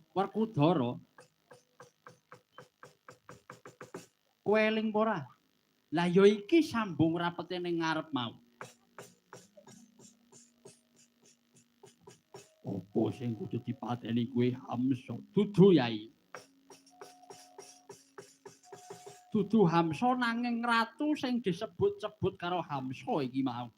Werkudara, kowe eling apa ora? Lah ya iki sambung rapete ning ngarep mau. Apa sing kudu dipateni kuwi Hamsa? Dudu Yai. Dudu Hamsa nanging ratu sing disebut-sebut karo Hamsa iki mau.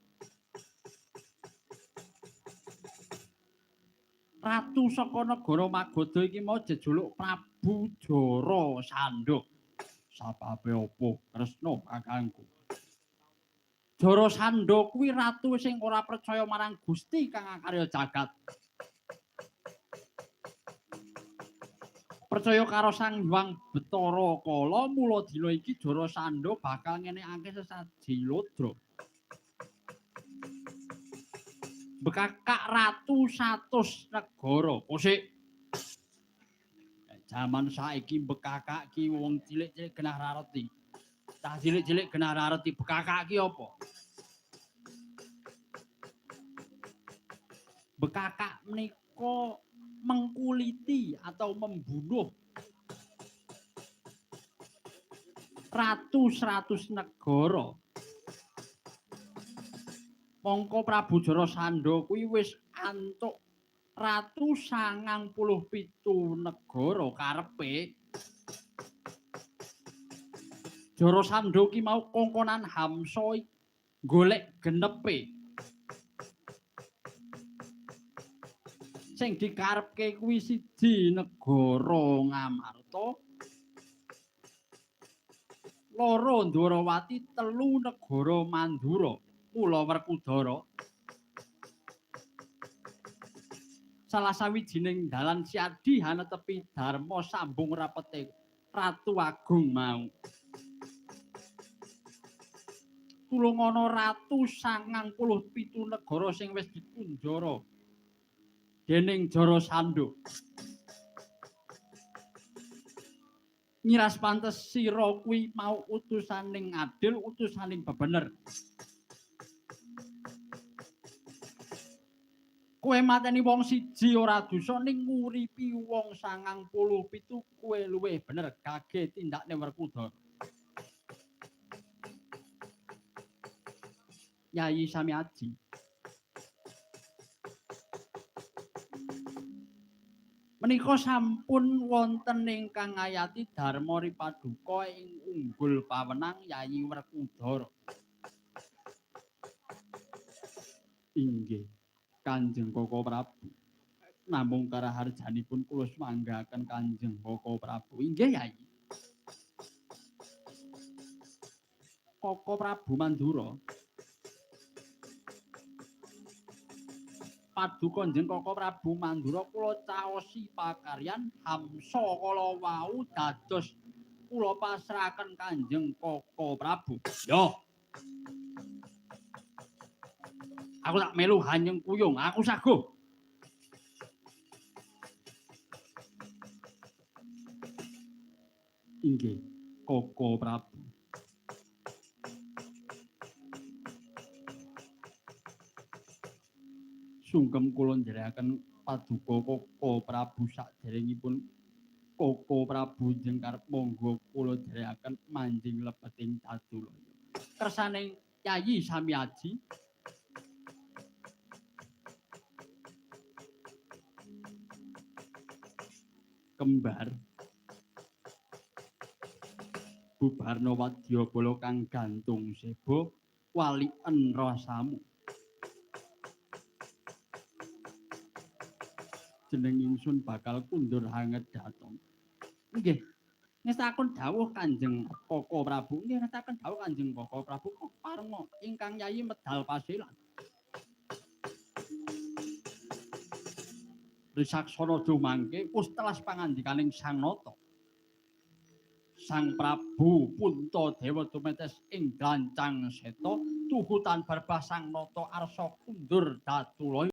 Ratu saka negara Magoda iki mau jejuluk Prabu Jarasandha. Sababe apa? Kresna kakangku. Jarasandha kuwi ratu sing ora percaya marang Gusti kang ngakarya jagat. Percaya karo Sang Hyang Bathara Kala, mula dina iki Jarasandha bakal ngenekake sesaji lodra. Bekakak ratu 100 negara. Kosik. Jaman saiki bekakak ki wong cilik-cilik genah ra reti. Cah cilik-cilik genah ra reti bekakak ki apa? Bekakak menika mengkuliti atau membunuh ratu 100 negara. Mongko Prabu Jarasandha kuwi wis antuk ratu 97 negara karepe. Jarasandha ki mau kongkonan Hamsa golek genepe. Sing dikarepke kuwi siji negara Ngamarta, loro Ndwarawati, telu negara Mandura. Mula Werkudara salah sawijining dalan siadi hanetepi Dharma sambung rapete Ratu Agung mau. Tulung ana ratu 97 negara sing wis dikunjara dening Jarasandha. Nyiras pantes sira kuwi mau utusaning adil, utusaning bebener. Kowe mateni wong siji ora dosa ning nguripi wong 97 kowe luwih bener gage tindakne Werkudara. Nyai Samyaji. Menika sampun wonten ingkang ngayati Dharma Ripaduka ing Unggul Pawenang Yayi Werkudara. Inggih. Kanjeng Koko Prabu. Namung karaharjanipun kula sumanggaken Kanjeng Koko Prabu. Inggih, Yai. Koko Prabu Mandura. Paduka Kanjeng Koko Prabu Mandura kula caosi pakaryan Hamsa kala wau dados kula pasrahaken Kanjeng Koko Prabu. Yo. Aku tak melu Hanyeng Kuyung, aku saguh. Inggih, Koko Prabu. Sungkem kula njerekaken paduka Koko Prabu saderengipun Koko Prabu njeng karep monggo kula njerekaken manjing lebeting Dadulaya. Kersaning Yayi Samyaji kembar bubarna wadyabala kang gantung seba walien rasamu. Jeneng ingsun bakal kundur hanget dateng. Nggih, ngestaken dawuh Kanjeng Koko Prabu. Nggih, ngestaken dawuh Kanjeng Koko Prabu. Parma ingkang Yayi medal pasilan. Risaksana dumangke pustelas pangandikaning Sang Nata. Sang Prabu Puntadewa tumetes ing glancang seta tuhutan barbah Sang Nata arsa kundur Dadulaya.